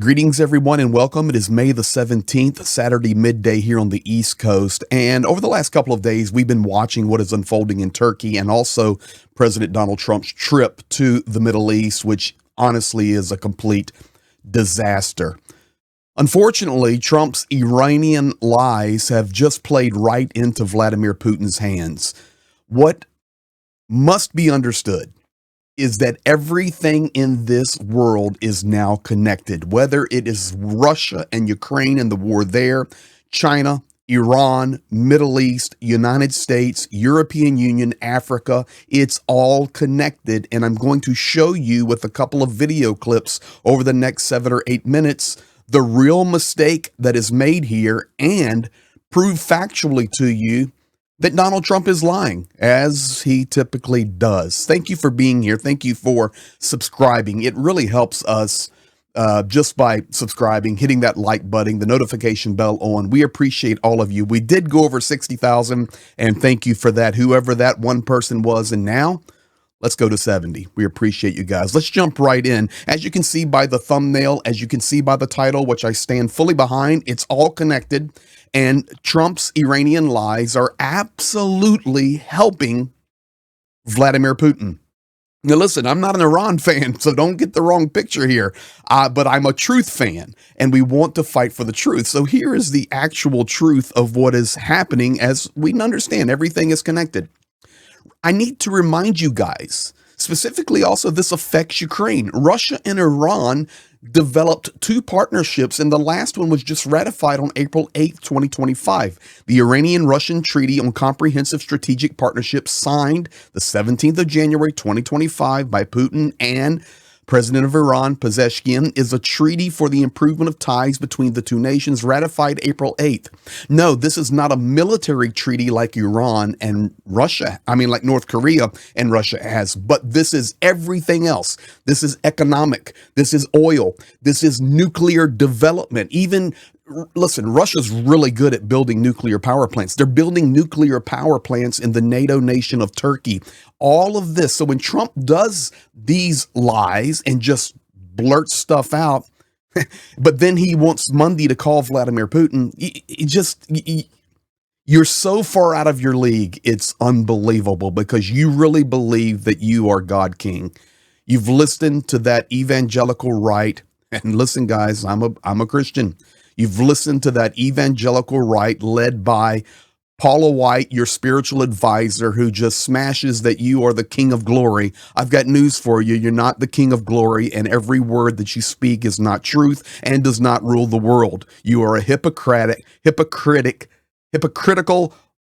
Greetings, everyone, and welcome. It is May the 17th, Saturday midday here on the East Coast. And over the last couple of days, we've been watching what is unfolding in Turkey and also President Donald Trump's trip to the Middle East, which honestly is a complete disaster. Unfortunately, Trump's Iranian lies have just played right into Vladimir Putin's hands. What must be understood is that everything in this world is now connected, whether it is Russia and Ukraine and the war there, China, Iran, Middle East, United States, European Union, Africa, it's all connected. And I'm going to show you with a couple of video clips over the next 7 or 8 minutes, the real mistake that is made here and prove factually to you that Donald Trump is lying, as he typically does. Thank you for being here. Thank you for subscribing. It really helps us just by subscribing, hitting that like button, the notification bell on. We appreciate all of you. We did go over 60,000, and thank you for that, whoever that one person was. And now, let's go to 70. We appreciate you guys. Let's jump right in. As you can see by the thumbnail, as you can see by the title, which I stand fully behind, it's all connected. And Trump's Iranian lies are absolutely helping Vladimir Putin. Now, listen, I'm not an Iran fan, so don't get the wrong picture here. But I'm a truth fan, and we want to fight for the truth. So here is the actual truth of what is happening, as we understand everything is connected. I need to remind you guys, specifically also this affects Ukraine. Russia and Iran developed 2 partnerships, and the last one was just ratified on April 8th, 2025. The Iranian-Russian Treaty on Comprehensive Strategic Partnership, signed the 17th of January, 2025 by Putin and President of Iran, Pezeshkian, is a treaty for the improvement of ties between the two nations, ratified April 8th. No, this is not a military treaty like Iran and Russia, like North Korea and Russia has, but this is everything else. This is economic. This is oil. This is nuclear development. Even, listen, Russia's really good at building nuclear power plants. They're building nuclear power plants in the NATO nation of Turkey. All of this. So when Trump does these lies and just blurts stuff out, but then he wants Monday to call Vladimir Putin, you're so far out of your league. It's unbelievable, because you really believe that you are God King. You've listened to that evangelical right. And listen, guys, I'm a Christian. You've listened to that evangelical right led by Paula White, your spiritual advisor, who just smashes that you are the King of Glory. I've got news for you. You're not the King of Glory, and every word that you speak is not truth and does not rule the world. You are a hypocritical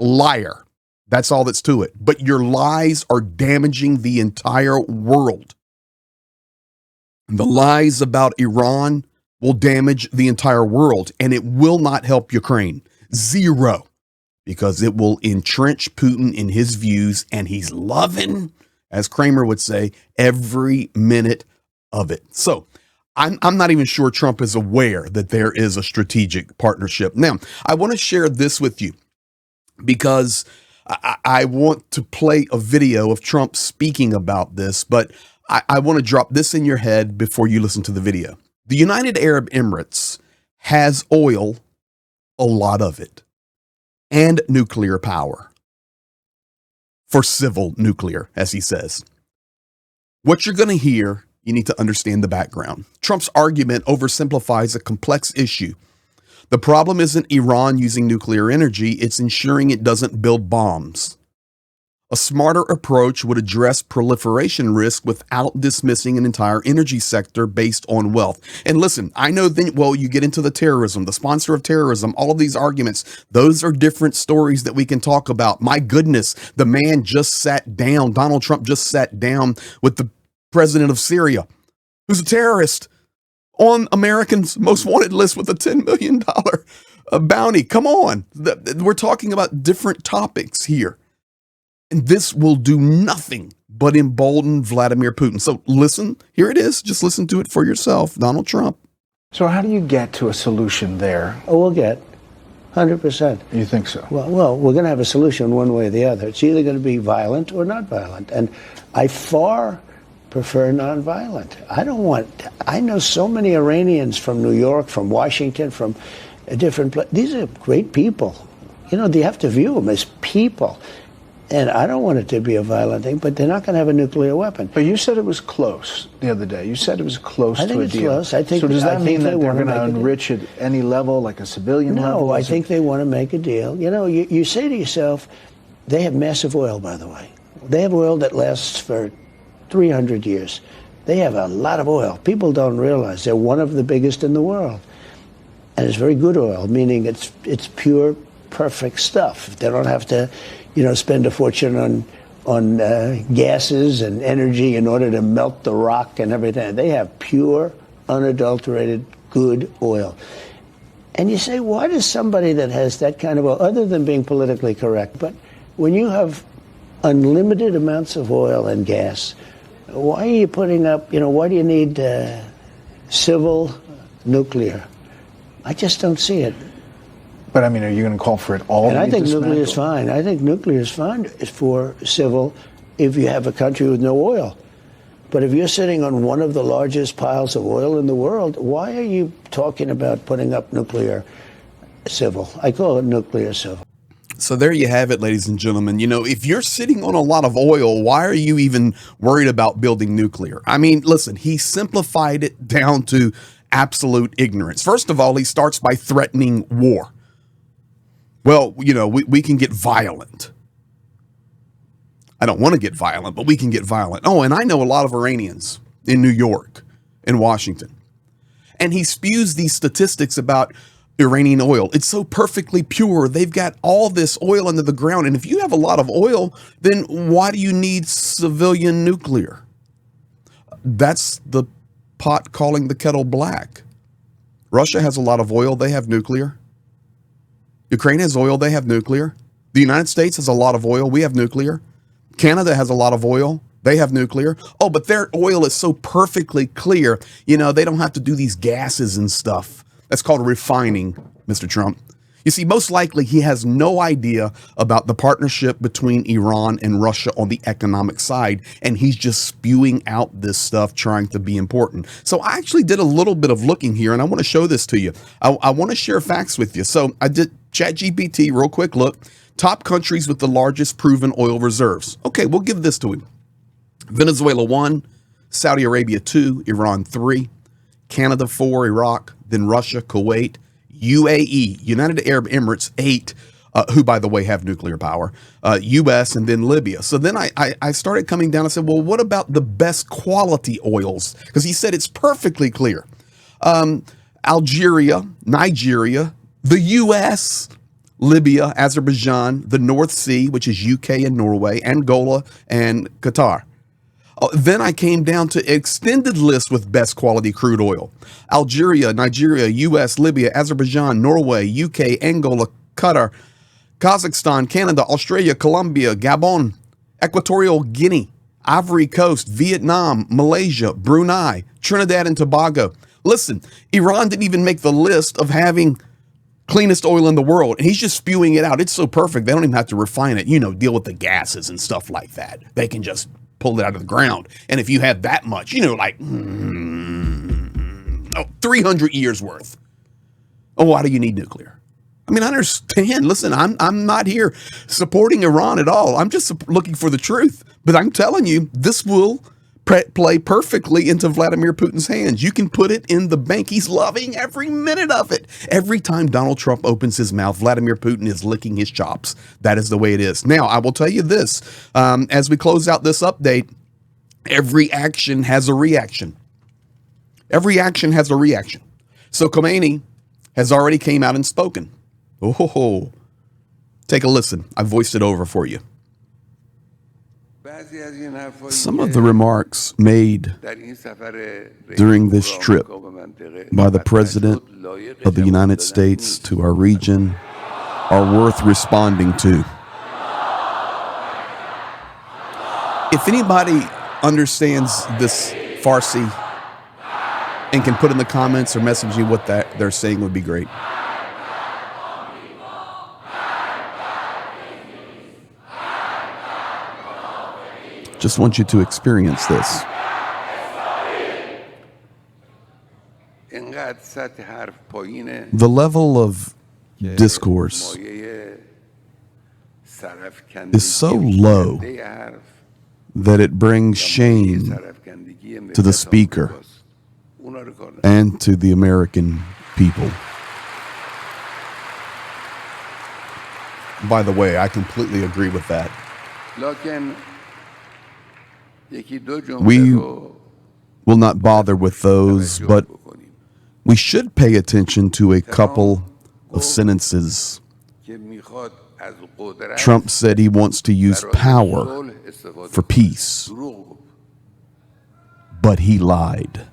liar. That's all that's to it. But your lies are damaging the entire world. The lies about Iran will damage the entire world, and it will not help Ukraine. Zero. Because it will entrench Putin in his views, and he's loving, as Kramer would say, every minute of it. So I'm not even sure Trump is aware that there is a strategic partnership. Now, I want to share this with you because I want to play a video of Trump speaking about this, but I want to drop this in your head before you listen to the video. The United Arab Emirates has oil, a lot of it, and nuclear power, for civil nuclear, as he says. What you're going to hear, you need to understand the background. Trump's argument oversimplifies a complex issue. The problem isn't Iran using nuclear energy, it's ensuring it doesn't build bombs. A smarter approach would address proliferation risk without dismissing an entire energy sector based on wealth. And listen, I know you get into the terrorism, the sponsor of terrorism, all of these arguments. Those are different stories that we can talk about. My goodness, the man just sat down. Donald Trump just sat down with the president of Syria, who's a terrorist, on Americans' most wanted list with a $10 million bounty. Come on. We're talking about different topics here. And this will do nothing but embolden Vladimir Putin. So listen, here it is. Just listen to it for yourself. Donald Trump. So how do you get to a solution there? Oh, we'll get 100%. You think so? Well, we're going to have a solution one way or the other. It's either going to be violent or not violent. And I far prefer nonviolent. I know so many Iranians from New York, from Washington, from different places. These are great people. You know, you have to view them as people. And I don't want it to be a violent thing, but they're not going to have a nuclear weapon. But you said it was close the other day. You said it was close to a deal. I think it's close. I think, so does that mean that they're going to to enrich at any level, like a civilian level? No, I think they want to make a deal. You know, you say to yourself, they have massive oil, by the way. They have oil that lasts for 300 years. They have a lot of oil. People don't realize they're one of the biggest in the world. And it's very good oil, meaning it's pure, perfect stuff. They don't have to, spend a fortune on gases and energy in order to melt the rock and everything. They have pure, unadulterated, good oil. And you say, why does somebody that has that kind of oil, other than being politically correct, but when you have unlimited amounts of oil and gas, why are you putting up, why do you need civil nuclear? I just don't see it. But, I mean, are you going to call for it all? And I think nuclear is fine. I think nuclear is fine for civil if you have a country with no oil. But if you're sitting on one of the largest piles of oil in the world, why are you talking about putting up nuclear civil? I call it nuclear civil. So there you have it, ladies and gentlemen. If you're sitting on a lot of oil, why are you even worried about building nuclear? I mean, listen, he simplified it down to absolute ignorance. First of all, he starts by threatening war. Well, we can get violent. I don't want to get violent, but we can get violent. Oh, and I know a lot of Iranians in New York, in Washington. And he spews these statistics about Iranian oil. It's so perfectly pure. They've got all this oil under the ground. And if you have a lot of oil, then why do you need civilian nuclear? That's the pot calling the kettle black. Russia has a lot of oil. They have nuclear. Ukraine has oil. They have nuclear. The United States has a lot of oil. We have nuclear. Canada has a lot of oil. They have nuclear. Oh, but their oil is so perfectly clear. They don't have to do these gases and stuff. That's called refining, Mr. Trump. You see, most likely he has no idea about the partnership between Iran and Russia on the economic side, and he's just spewing out this stuff trying to be important. So I actually did a little bit of looking here, and I want to show this to you. I want to share facts with you. So I did ChatGPT, real quick look. Top countries with the largest proven oil reserves. Okay, we'll give this to him. Venezuela 1, Saudi Arabia 2, Iran 3, Canada 4, Iraq, then Russia, Kuwait, UAE, United Arab Emirates 8, who, by the way, have nuclear power, U.S., and then Libya. So then I started coming down and said, well, what about the best quality oils? Because he said it's perfectly clear. Algeria, Nigeria, the U.S., Libya, Azerbaijan, the North Sea, which is UK and Norway, Angola, and Qatar. Then I came down to extended list with best quality crude oil. Algeria, Nigeria, US, Libya, Azerbaijan, Norway, UK, Angola, Qatar, Kazakhstan, Canada, Australia, Colombia, Gabon, Equatorial Guinea, Ivory Coast, Vietnam, Malaysia, Brunei, Trinidad and Tobago. Listen, Iran didn't even make the list of having cleanest oil in the world. And he's just spewing it out. It's so perfect. They don't even have to refine it, deal with the gases and stuff like that. They can just pull it out of the ground. And if you have that much, 300 years worth. Oh, why do you need nuclear? I mean, I understand. Listen, I'm not here supporting Iran at all. I'm just looking for the truth. But I'm telling you, this will play perfectly into Vladimir Putin's hands. You can put it in the bank. He's loving every minute of it. Every time Donald Trump opens his mouth, Vladimir Putin is licking his chops. That is the way it is. Now, I will tell you this, as we close out this update, every action has a reaction. Every action has a reaction. So Khomeini has already came out and spoken. Oh, take a listen. I voiced it over for you. Some of the remarks made during this trip by the President of the United States to our region are worth responding to. If anybody understands this Farsi and can put in the comments or message you what they're saying, would be great. Just want you to experience this. The level of discourse is so low that it brings shame to the speaker and to the American people. By the way, I completely agree with that. We will not bother with those, but we should pay attention to a couple of sentences. Trump said he wants to use power for peace, but he lied.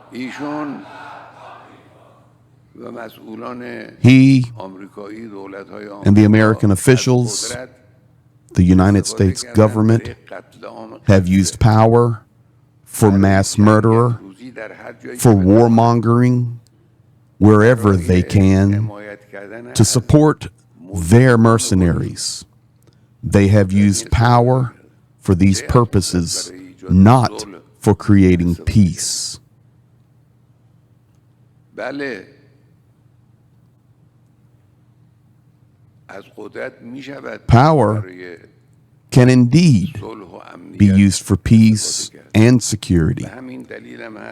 He and the American officials, the United States government, have used power for mass murder, for warmongering, wherever they can, to support their mercenaries. They have used power for these purposes, not for creating peace. Power can indeed be used for peace and security.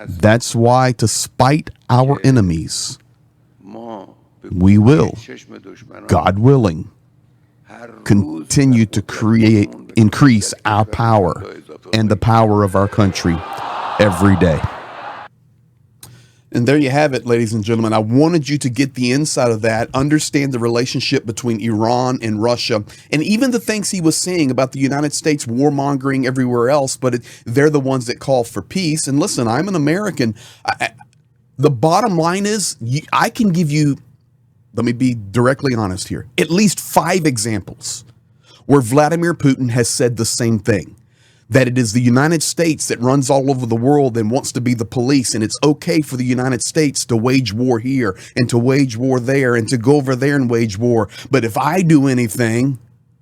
That's why, to spite our enemies, we will, God willing, continue to increase our power and the power of our country every day. And there you have it, ladies and gentlemen. I wanted you to get the inside of that, understand the relationship between Iran and Russia, and even the things he was saying about the United States warmongering everywhere else, but they're the ones that call for peace. And listen, I'm an American. The bottom line is, I can give you, let me be directly honest here, at least 5 examples where Vladimir Putin has said the same thing. That it is the United States that runs all over the world and wants to be the police, and it's okay for the United States to wage war here and to wage war there and to go over there and wage war. But if I do anything,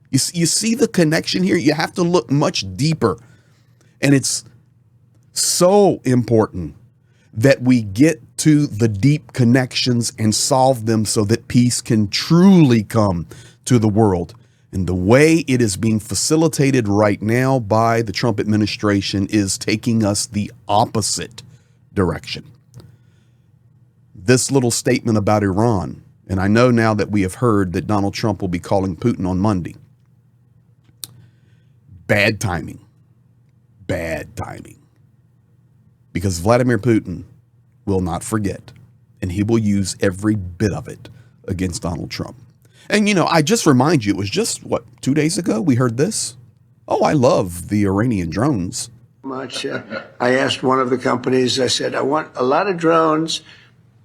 you see the connection here? You have to look much deeper. And it's so important that we get to the deep connections and solve them so that peace can truly come to the world. And the way it is being facilitated right now by the Trump administration is taking us the opposite direction. This little statement about Iran, and I know now that we have heard that Donald Trump will be calling Putin on Monday. Bad timing. Bad timing. Because Vladimir Putin will not forget, and he will use every bit of it against Donald Trump. And, you know, I just remind you, it was just, 2 days ago we heard this? Oh, I love the Iranian drones. I asked one of the companies, I said, I want a lot of drones.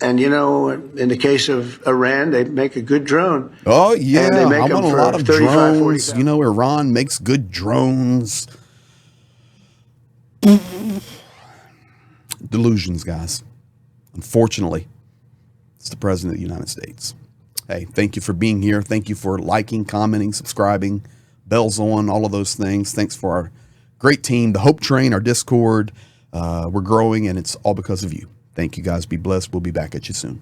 And, you know, in the case of Iran, they make a good drone. Oh, yeah, and they make I want a lot of 35, drones. You know, Iran makes good drones. Delusions, guys. Unfortunately, it's the President of the United States. Hey, thank you for being here. Thank you for liking, commenting, subscribing, bells on, all of those things. Thanks for our great team, the Hope Train, our Discord. We're growing, and it's all because of you. Thank you, guys. Be blessed. We'll be back at you soon.